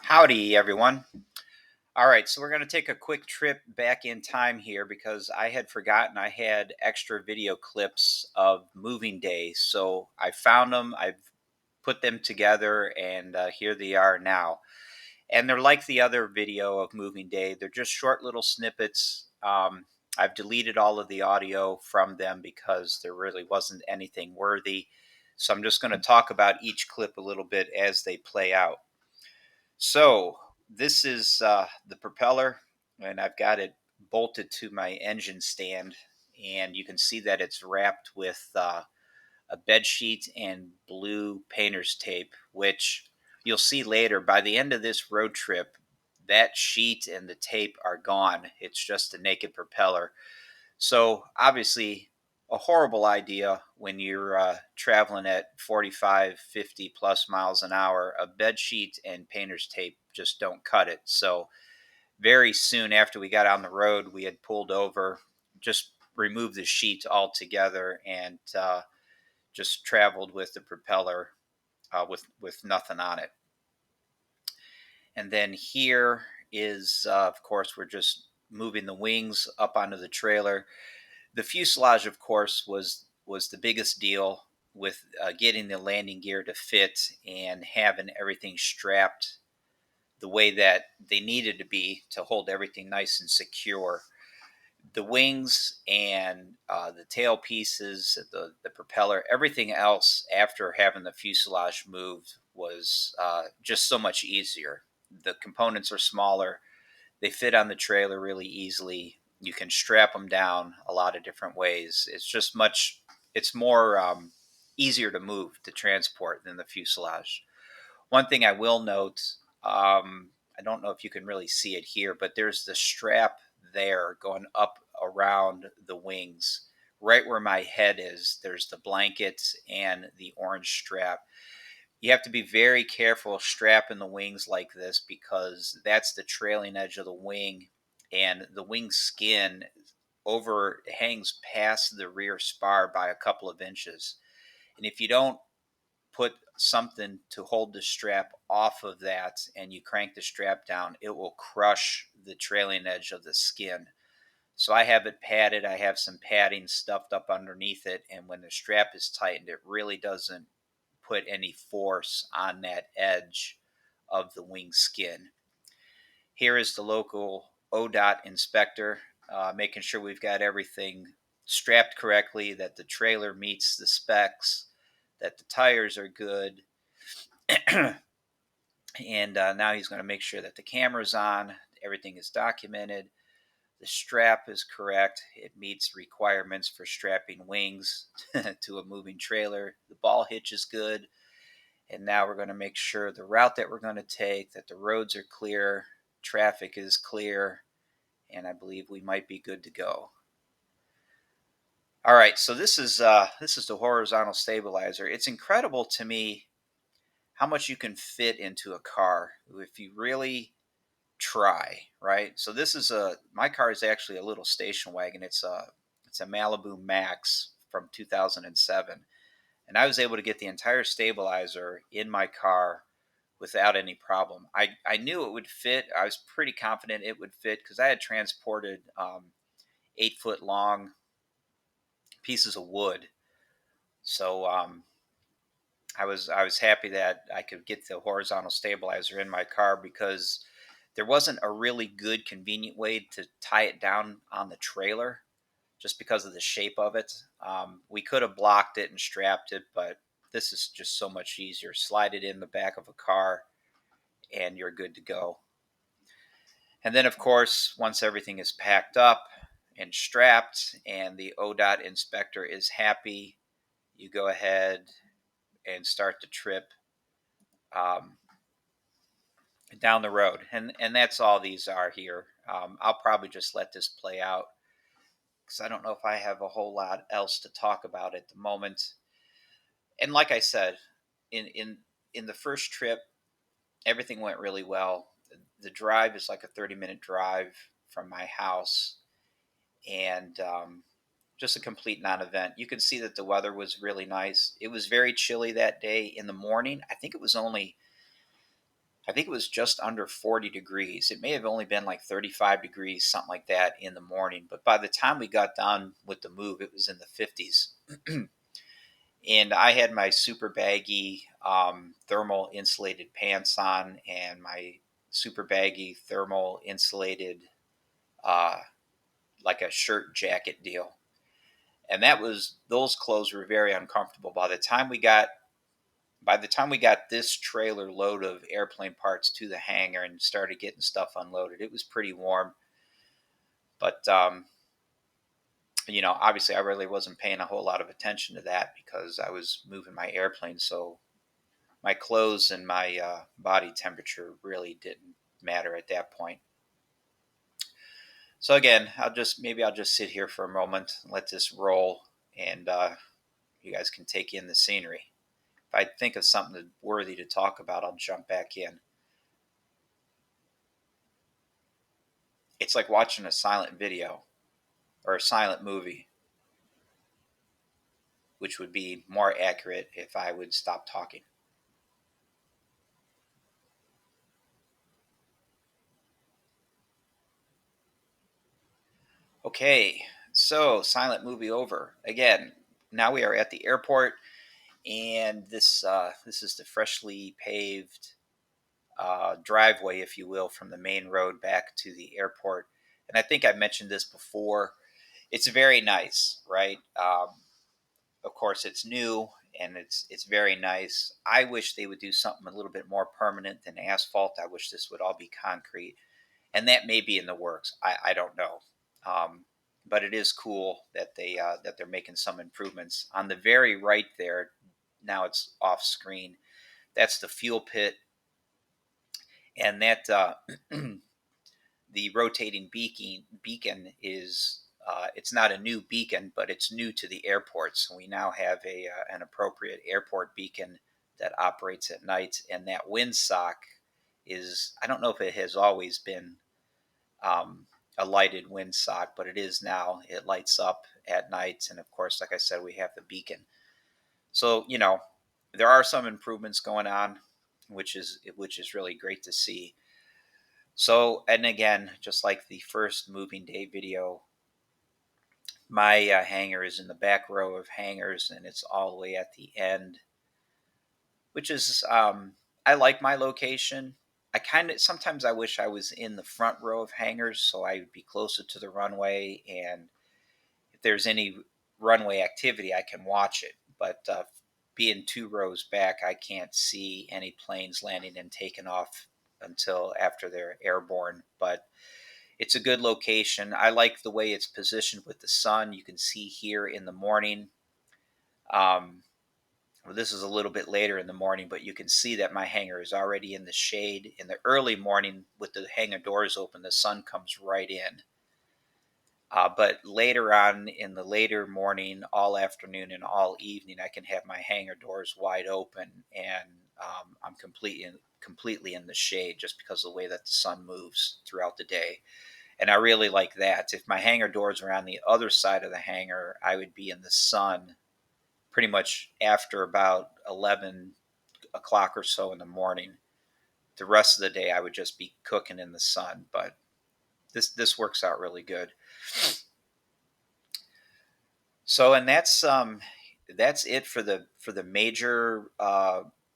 Howdy, everyone. All right, so we're going to take a quick trip back in time here because I had forgotten I had extra video clips of moving day. So I found them, I've put them together, and here they are now. And they're like the other video of moving day, they're just short little snippets. I've deleted all of the audio from them because there really wasn't anything worthy. So I'm just going to talk about each clip a little bit as they play out. So this is the propeller, and I've got it bolted to my engine stand, and you can see that it's wrapped with a bed sheet and blue painter's tape, which you'll see later. By the end of this road trip, that sheet and the tape are gone. It's just a naked propeller. So obviously, a horrible idea when you're traveling at 45, 50 plus miles an hour. A bed sheet and painter's tape just don't cut it. So very soon after we got on the road, we had pulled over, just removed the sheet altogether, and just traveled with the propeller with nothing on it. And then here is, of course, we're just moving the wings up onto the trailer. The fuselage, of course, was the biggest deal with getting the landing gear to fit and having everything strapped the way that they needed to be to hold everything nice and secure. The wings and the tail pieces, the propeller, everything else after having the fuselage moved was just so much easier. The components are smaller, they fit on the trailer really easily. You can strap them down a lot of different ways. It's more easier to move to transport than the fuselage. One thing I will note, I don't know if you can really see it here, but there's the strap there going up around the wings. Right where my head is, there's the blanket and the orange strap. You have to be very careful strapping the wings like this because that's the trailing edge of the wing, and the wing skin overhangs past the rear spar by a couple of inches. And if you don't put something to hold the strap off of that and you crank the strap down, it will crush the trailing edge of the skin. So I have it padded. I have some padding stuffed up underneath it. And when the strap is tightened, it really doesn't put any force on that edge of the wing skin. Here is the local ODOT inspector, making sure we've got everything strapped correctly, that the trailer meets the specs, that the tires are good. And now he's going to make sure that the camera's on, everything is documented, the strap is correct, it meets requirements for strapping wings to a moving trailer, the ball hitch is good. And now we're going to make sure the route that we're going to take, that the roads are clear, traffic is clear, and I believe we might be good to go. All right, so this is the horizontal stabilizer. It's incredible to me how much you can fit into a car if you really try, right? So this is my car is actually a little station wagon. It's a Malibu Max from 2007, and I was able to get the entire stabilizer in my car without any problem. I knew it would fit. I was pretty confident it would fit because I had transported 8 foot long pieces of wood. So I was happy that I could get the horizontal stabilizer in my car because there wasn't a really good convenient way to tie it down on the trailer just because of the shape of it. We could have blocked it and strapped it, but this is just so much easier. Slide it in the back of a car and you're good to go. And then, of course, once everything is packed up and strapped and the ODOT inspector is happy, you go ahead and start the trip um, down the road. And that's all these are here. I'll probably just let this play out because I don't know if I have a whole lot else to talk about at the moment. And like I said, in the first trip, everything went really well. The drive is like a 30-minute drive from my house, and just a complete non-event. You could see that the weather was really nice. It was very chilly that day in the morning. I think it was only I think it was just under 40 degrees. It may have only been like 35 degrees, something like that in the morning. But by the time we got done with the move, it was in the 50s. And I had my super baggy thermal insulated pants on and my super baggy thermal insulated, uh, like a shirt jacket deal. And those clothes were very uncomfortable. By the time we got this trailer load of airplane parts to the hangar and started getting stuff unloaded, it was pretty warm. But obviously, I really wasn't paying a whole lot of attention to that because I was moving my airplane. So my clothes and my body temperature really didn't matter at that point. So again, I'll just sit here for a moment, and let this roll, and you guys can take in the scenery. If I think of something worthy to talk about, I'll jump back in. It's like watching a silent video or a silent movie, which would be more accurate if I would stop talking. Okay, so silent movie over. Again, now we are at the airport, and this is the freshly paved driveway, if you will, from the main road back to the airport. And I think I mentioned this before. It's very nice, right? Of course, it's new and it's very nice. I wish they would do something a little bit more permanent than asphalt. I wish this would all be concrete, and that may be in the works. I don't know, um, but it is cool that they're making some improvements on the very right there. Now it's off screen. That's the fuel pit, and that the rotating beacon is it's not a new beacon, but it's new to the airport. So we now have an appropriate airport beacon that operates at night, and that windsock is, I don't know if it has always been um, a lighted windsock, but it is now. It lights up at night, and of course, like I said, we have the beacon. So there are some improvements going on, which is really great to see. So, and again, just like the first moving day video, my hangar is in the back row of hangars, and it's all the way at the end, which is, I like my location. I kind of sometimes I wish I was in the front row of hangars so I would be closer to the runway, and if there's any runway activity, I can watch it. But being two rows back, I can't see any planes landing and taking off until after they're airborne. But it's a good location. I like the way it's positioned with the sun. You can see here in the morning. Um, well, this is a little bit later in the morning, but you can see that my hangar is already in the shade. In the early morning, with the hangar doors open, the sun comes right in. But later on in the later morning, all afternoon, and all evening, I can have my hangar doors wide open, and I'm completely in the shade just because of the way that the sun moves throughout the day. And I really like that. If my hangar doors were on the other side of the hangar, I would be in the sun pretty much after about 11 o'clock or so in the morning. The rest of the day, I would just be cooking in the sun. But this works out really good. So, and that's it for the major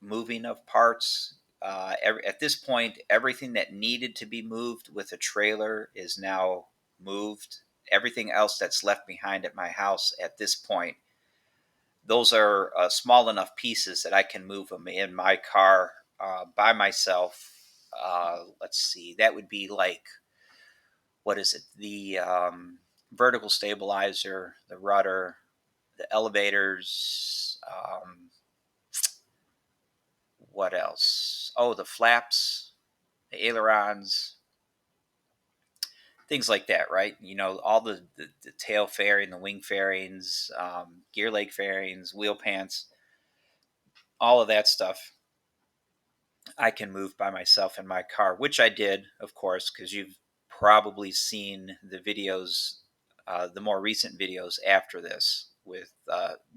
moving of parts. At this point, everything that needed to be moved with a trailer is now moved. Everything else that's left behind at my house at this point, those are small enough pieces that I can move them in my car by myself. Let's see, that would be like, what is it? The vertical stabilizer, the rudder, the elevators. What else? Oh, the flaps, the ailerons, things like that, right? All the tail fairing, the wing fairings, gear leg fairings, wheel pants, all of that stuff I can move by myself in my car, which I did, of course, because you've probably seen the videos, the more recent videos after this with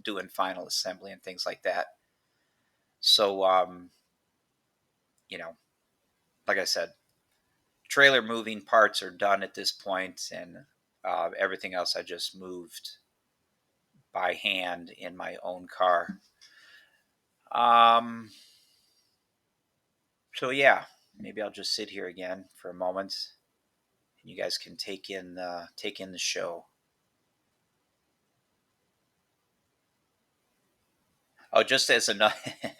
doing final assembly and things like that. So, you know, like I said, trailer moving parts are done at this point, and everything else I just moved by hand in my own car. Um, so yeah, maybe I'll just sit here again for a moment, and you guys can take in the show. Oh, just as a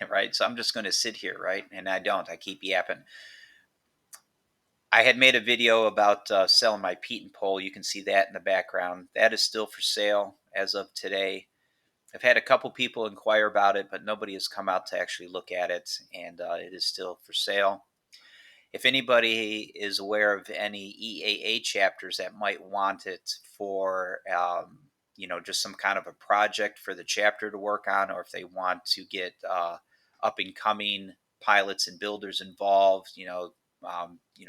right. So I'm just going to sit here, right? And I don't. I keep yapping. I had made a video about selling my peat and pole. You can see that in the background. That is still for sale as of today. I've had a couple people inquire about it, but nobody has come out to actually look at it, and it is still for sale. If anybody is aware of any EAA chapters that might want it for, just some kind of a project for the chapter to work on, or if they want to get up and coming pilots and builders involved,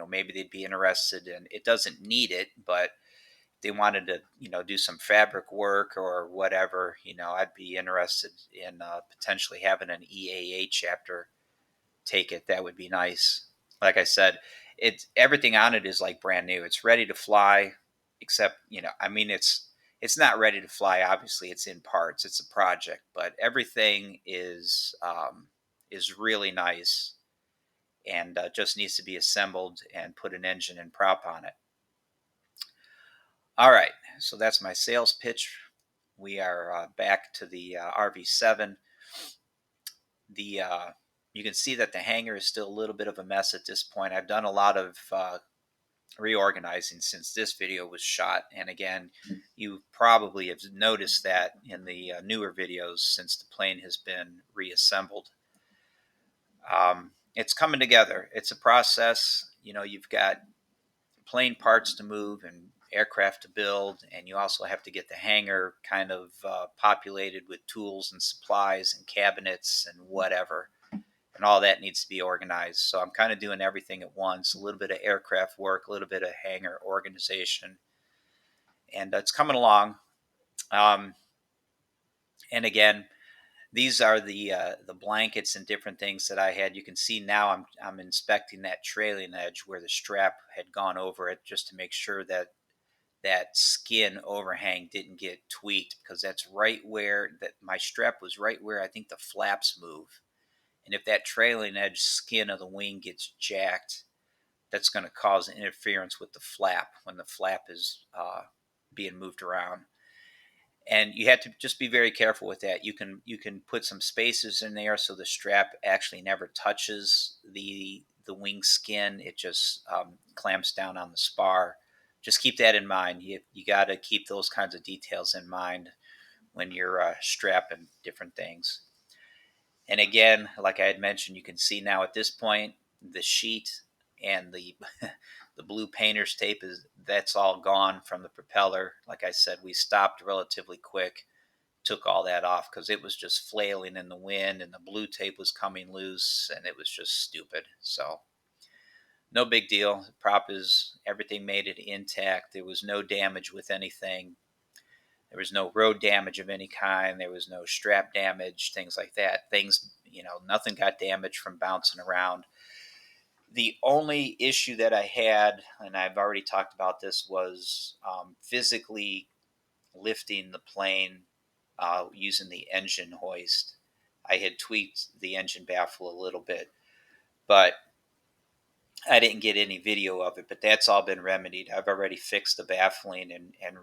maybe they'd be interested in. It doesn't need it, but they wanted to, do some fabric work or whatever, I'd be interested in potentially having an EAA chapter take it. That would be nice. Like I said, it's everything on it is like brand new. It's ready to fly, except I mean, it's not ready to fly. Obviously, it's in parts. It's a project, but everything is really nice and just needs to be assembled and put an engine and prop on it. All right, so that's my sales pitch. We are back to the RV7. The You can see that the hangar is still a little bit of a mess at this point. I've done a lot of reorganizing since this video was shot, and again, you probably have noticed that in the newer videos since the plane has been reassembled. It's coming together. It's a process. You've got plane parts to move and aircraft to build, and you also have to get the hangar kind of populated with tools and supplies and cabinets and whatever, and all that needs to be organized. So I'm kind of doing everything at once, a little bit of aircraft work, a little bit of hangar organization, and it's coming along. um, and again, these are the blankets and different things that I had. You can see now I'm inspecting that trailing edge where the strap had gone over it, just to make sure that that skin overhang didn't get tweaked, because that's right where that my strap was, right where I think the flaps move. And if that trailing edge skin of the wing gets jacked, that's going to cause interference with the flap when the flap is being moved around. And you have to just be very careful with that. You can put some spaces in there so the strap actually never touches the wing skin. It just clamps down on the spar. Just keep that in mind. You got to keep those kinds of details in mind when you're strapping different things. And again, like I had mentioned, you can see now at this point the sheet and the the blue painter's tape is that's all gone from the propeller. Like I said, we stopped relatively quick, took all that off because it was just flailing in the wind and the blue tape was coming loose and it was just stupid. So no big deal. The prop is everything made it intact. There was no damage with anything. There was no road damage of any kind. There was no strap damage, things like that. Nothing got damaged from bouncing around. The only issue that I had, and I've already talked about this, was physically lifting the plane using the engine hoist. I had tweaked the engine baffle a little bit, but I didn't get any video of it. But that's all been remedied. I've already fixed the baffling and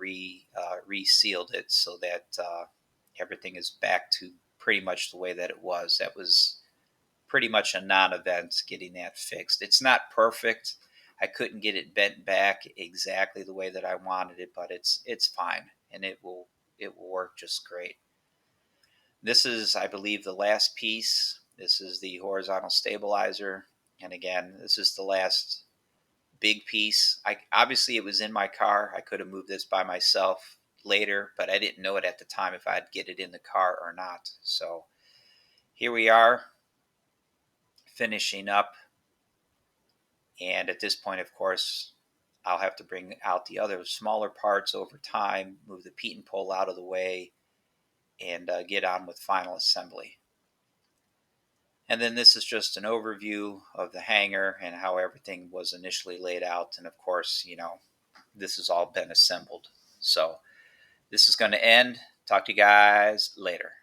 resealed it so that everything is back to pretty much the way that it was. That was pretty much a non-event getting that fixed. It's not perfect. I couldn't get it bent back exactly the way that I wanted it, but it's fine, and it will work just great. This is, I believe, the last piece. This is the horizontal stabilizer, and again, this is the last big piece. Obviously it was in my car. I could have moved this by myself later, but I didn't know it at the time if I'd get it in the car or not. So here we are, finishing up. And at this point, of course, I'll have to bring out the other smaller parts over time, move the peat and pole out of the way, and get on with final assembly. And then this is just an overview of the hangar and how everything was initially laid out. And of course, this has all been assembled. So this is going to end. Talk to you guys later.